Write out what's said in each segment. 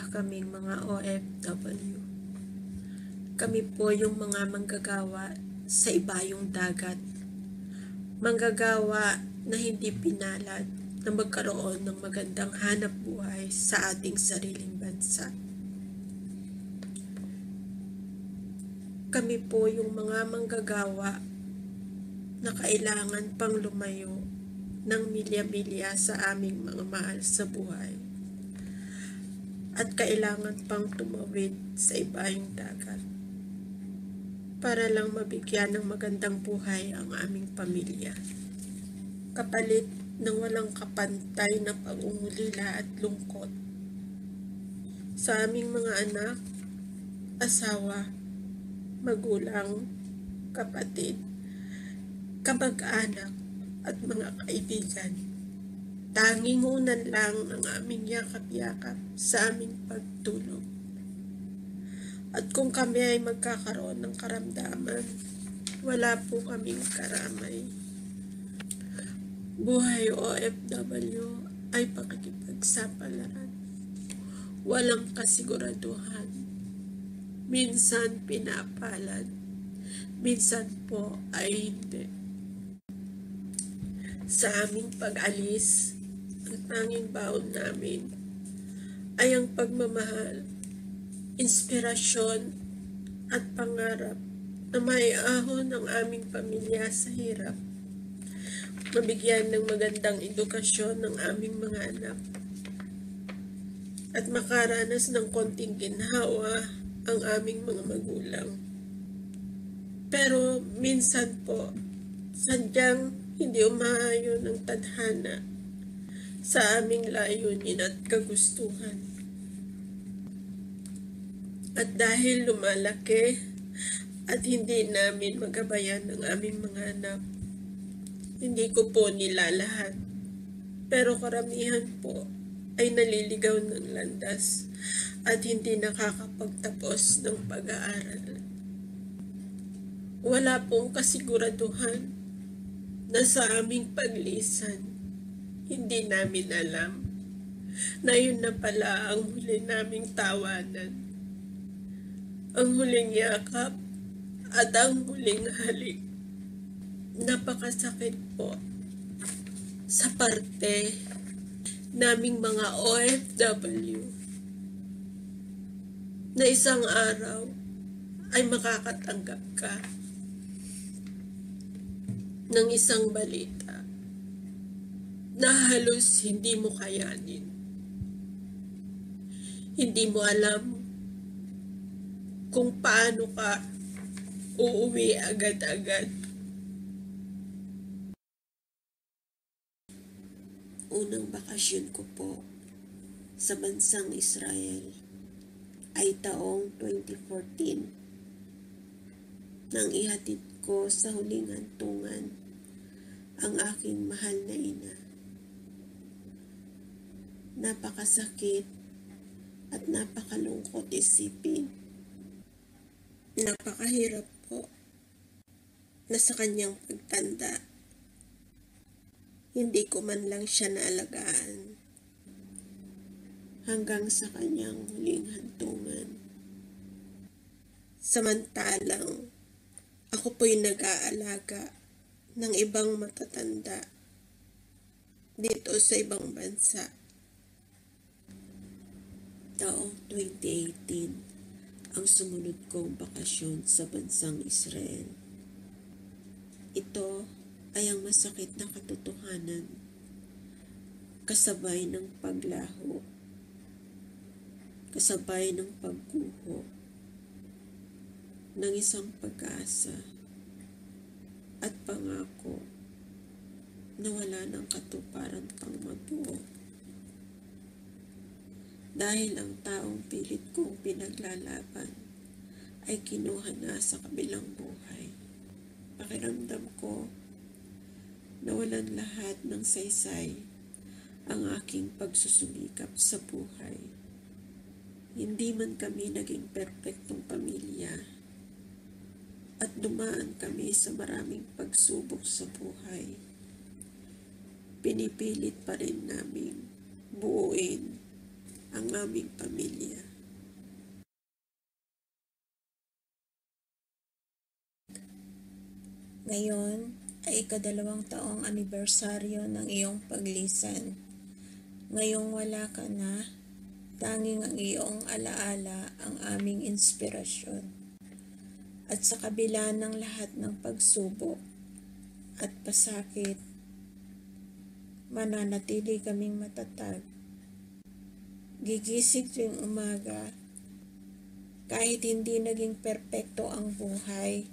kaming mga OFW. Kami po yung mga manggagawa sa ibayong dagat. Manggagawa na hindi pinalad na magkaroon ng magandang hanap buhay sa ating sariling bansa. Kami po yung mga manggagawa na kailangan pang lumayo ng milya-milya sa aming mga mahal sa buhay. At kailangan pang tumawid sa ibayong dagat para lang mabigyan ng magandang buhay ang aming pamilya. Kapalit ng walang kapantay na pag-ungulila at lungkot sa aming mga anak, asawa, magulang, kapatid, kamag-anak at mga kaibigan. Tanging unan lang ang aming yakap-yakap sa aming pagtulog. At kung kami ay magkakaroon ng karamdaman, wala po kaming karamay. Buhay OFW ay pakikipagsapalaran. Walang kasiguraduhan. Minsan pinapalad, minsan po ay hindi. Sa aming pag-alis, ang tanging baon namin ay ang pagmamahal, inspirasyon at pangarap na maiahon ang aming pamilya sa hirap, mabigyan ng magandang edukasyon ng aming mga anak, at makaranas ng konting ginhawa ang aming mga magulang. Pero minsan po, sadyang hindi umaayon ang tadhana sa aming layunin at kagustuhan. At dahil lumalaki at hindi namin magabayan ang aming mga anak, hindi ko po nilalahat. Pero karamihan po ay naliligaw ng landas at hindi nakakapagtapos ng pag-aaral. Wala pong kasiguraduhan na sa aming paglisan, hindi namin alam na yun na pala ang huli naming tawanan. Ang huling yakap at ang huling halik. Napakasakit po sa parte naming mga OFW na isang araw ay makakatanggap ka ng isang balita na halos hindi mo kayanin. Hindi mo alam kung paano ka uuwi agad-agad. Unang bakasyon ko po sa bansang Israel ay taong 2014 nang ihatid ko sa huling hantungan ang aking mahal na ina. Napakasakit at napakalungkot isipin. Napakahirap po na sa kanyang pagtanda, hindi ko man lang siya naalagaan hanggang sa kanyang huling hantungan. Samantalang ako po'y nag-aalaga ng ibang matatanda dito sa ibang bansa. Taong 2018 ang sumunod kong bakasyon sa bansang Israel. Ito ay ang masakit na katotohanan, kasabay ng paglaho, kasabay ng pagguho ng isang pag-asa at pangako na wala ng katuparan pang mabuo. Dahil ang taong pilit kong pinaglalaban ay kinuha na sa kabilang buhay. Pakiramdam ko na walang lahat ng saysay ang aking pagsusumikap sa buhay. Hindi man kami naging perpektong pamilya at dumaan kami sa maraming pagsubok sa buhay. Pinipilit pa rin naming buuin ang aming pamilya. Ngayon ay ika-2 taong anibersaryo ng iyong paglisan. Ngayong wala ka na, tanging ang iyong alaala ang aming inspirasyon. At sa kabila ng lahat ng pagsubok at pasakit, mananatili kaming matatag. Gigising tuwing umaga, kahit hindi naging perpekto ang buhay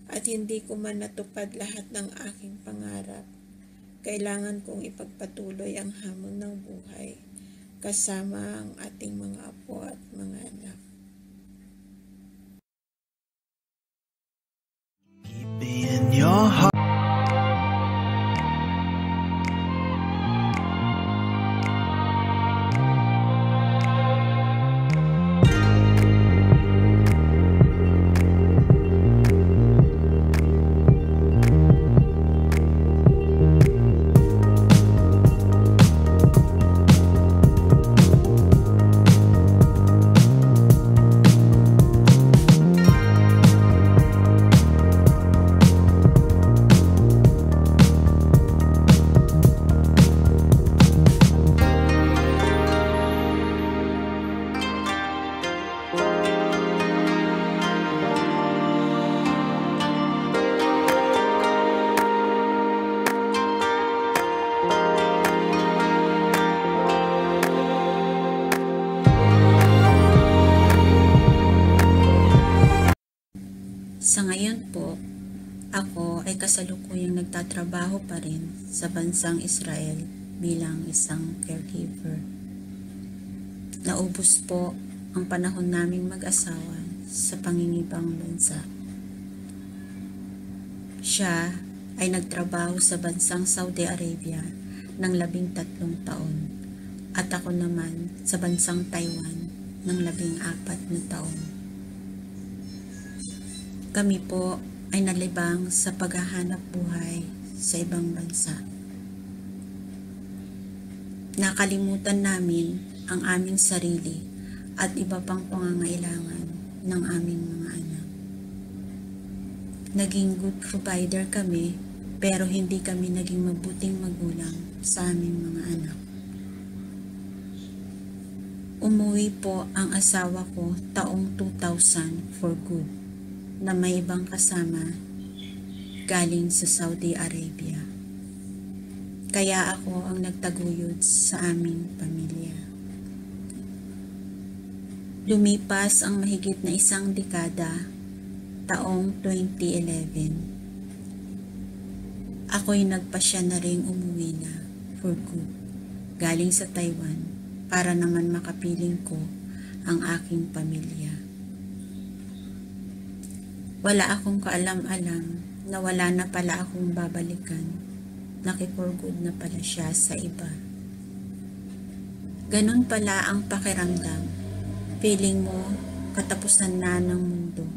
at hindi ko man natupad lahat ng aking pangarap, kailangan kong ipagpatuloy ang hamon ng buhay kasama ang ating mga apo at mga anak. Keep me in your heart. Sa ngayon po, ako ay kasalukuyang nagtatrabaho pa rin sa bansang Israel bilang isang caregiver. Naubos po ang panahon naming mag-asawa sa pangingibang bansa. Siya ay nagtrabaho sa bansang Saudi Arabia ng 13 taon at ako naman sa bansang Taiwan ng 14 na taon. Kami po ay nalibang sa paghahanap buhay sa ibang bansa. Nakalimutan namin ang aming sarili at iba pang pangangailangan ng aming mga anak. Naging good provider kami pero hindi kami naging mabuting magulang sa aming mga anak. Umuwi po ang asawa ko taong 2000 for good na may ibang kasama galing sa Saudi Arabia. Kaya ako ang nagtaguyod sa aming pamilya. Lumipas ang mahigit na 1 dekada, taong 2011. Ako'y nagpasya na ring umuwi na for good galing sa Taiwan para naman makapiling ko ang aking pamilya. Wala akong kaalam-alam na wala na pala akong babalikan. Nakiporgood na pala siya sa iba. Ganun pala ang pakiramdam. Feeling mo katapusan na ng mundo.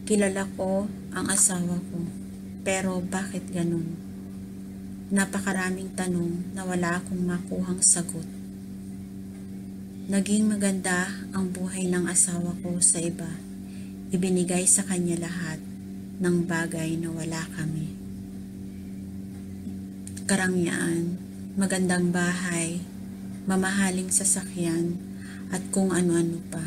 Kilala ko ang asawa ko, pero bakit ganun? Napakaraming tanong na wala akong makuhang sagot. Naging maganda ang buhay ng asawa ko sa iba. Ibinigay sa kanya lahat ng bagay na wala kami. Karangyaan, magandang bahay, mamahaling sasakyan, at kung ano-ano pa.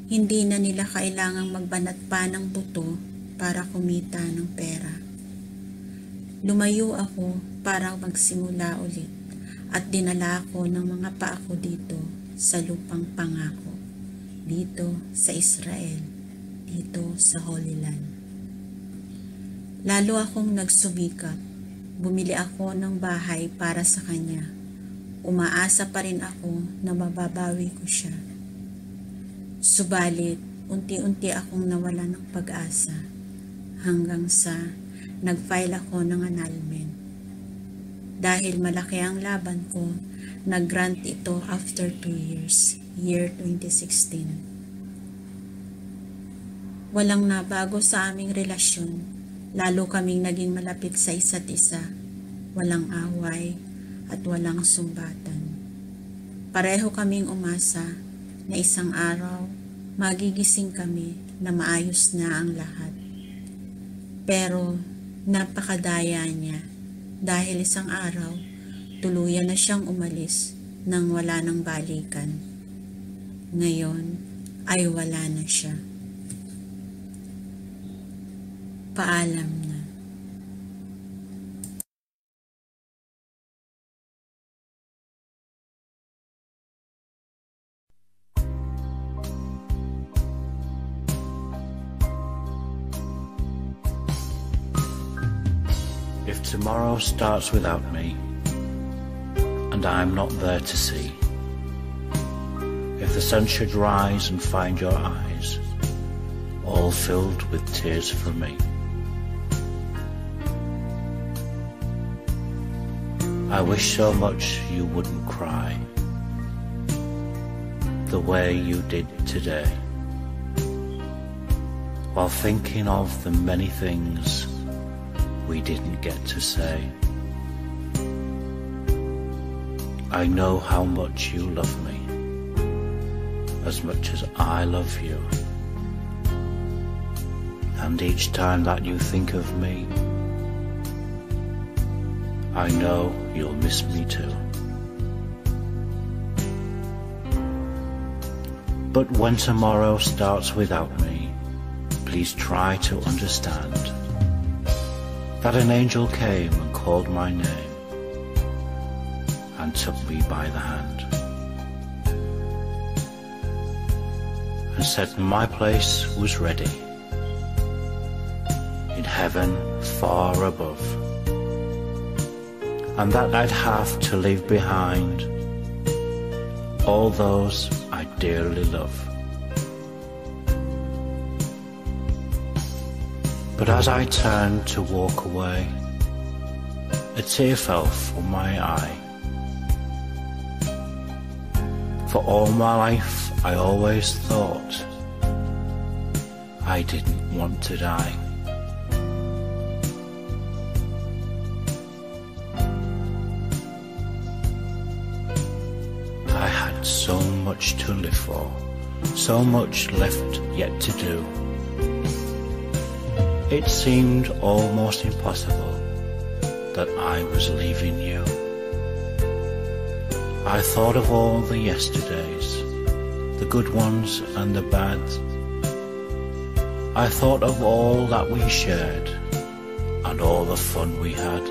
Hindi na nila kailangang magbanat pa ng buto para kumita ng pera. Lumayo ako para magsimula ulit at dinala ako ng mga paako dito sa lupang pangako. Dito sa Israel, dito sa Holy Land. Lalo akong nagsumikap. Bumili ako ng bahay para sa kanya. Umaasa pa rin ako na mababawi ko siya. Subalit, unti-unti akong nawala ng pag-asa hanggang sa nag-file ako ng annulment. Dahil malaki ang laban ko, nag-grant ito after 2 years. Year 2016. Walang nabago sa aming relasyon, lalo kaming naging malapit sa isa't isa. Walang away, at walang sumbatan. Pareho kaming umasa na isang araw magigising kami na maayos na ang lahat. Pero napakadaya niya dahil isang araw tuluyan na siyang umalis nang wala nang balikan. Ngayon ay wala na siya. Paalam na. If tomorrow starts without me, and I'm not there to see, if the sun should rise and find your eyes all filled with tears for me, I wish so much you wouldn't cry the way you did today, while thinking of the many things we didn't get to say. I know how much you love me, as much as I love you. And each time that you think of me, I know you'll miss me too. But when tomorrow starts without me, please try to understand that an angel came and called my name and took me by the hand and said my place was ready in heaven far above, and that I'd have to leave behind all those I dearly love. But as I turned to walk away, a tear fell from my eye. For all my life I always thought I didn't want to die. I had so much to live for, so much left yet to do. It seemed almost impossible that I was leaving you. I thought of all the yesterdays, the good ones and the bad. I thought of all that we shared and all the fun we had.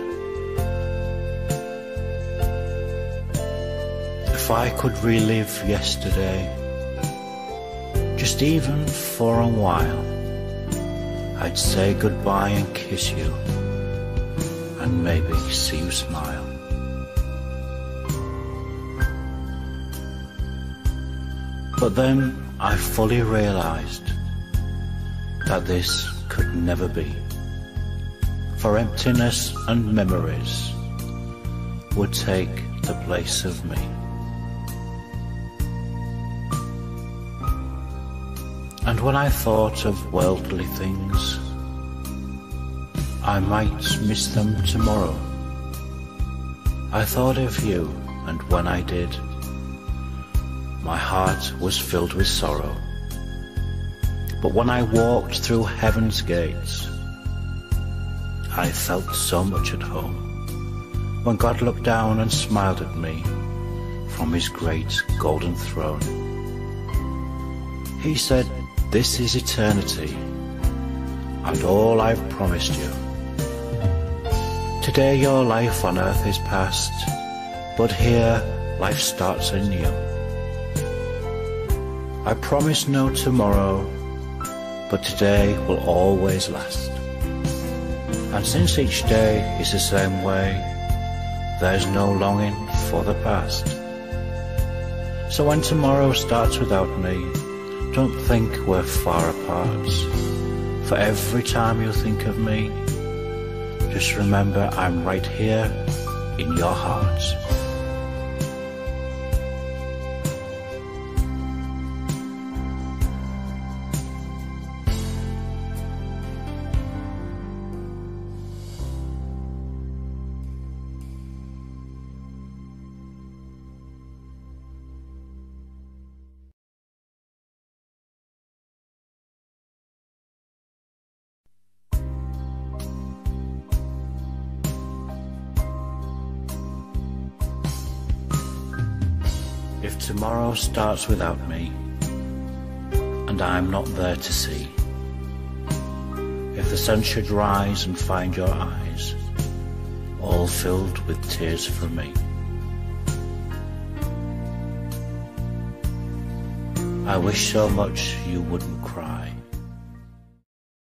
If I could relive yesterday, just even for a while, I'd say goodbye and kiss you, and maybe see you smile. But then I fully realized that this could never be, for emptiness and memories would take the place of me. And when I thought of worldly things, I might miss them tomorrow. I thought of you, and when I did, my heart was filled with sorrow. But when I walked through heaven's gates, I felt so much at home, when God looked down and smiled at me from his great golden throne. He said, "This is eternity, and all I've promised you. Today your life on earth is past, but here life starts anew. I promise no tomorrow, but today will always last. And since each day is the same way, there's no longing for the past. So when tomorrow starts without me, don't think we're far apart. For every time you think of me, just remember I'm right here in your heart." If tomorrow starts without me, and I'm not there to see, if the sun should rise and find your eyes all filled with tears for me, I wish so much you wouldn't cry.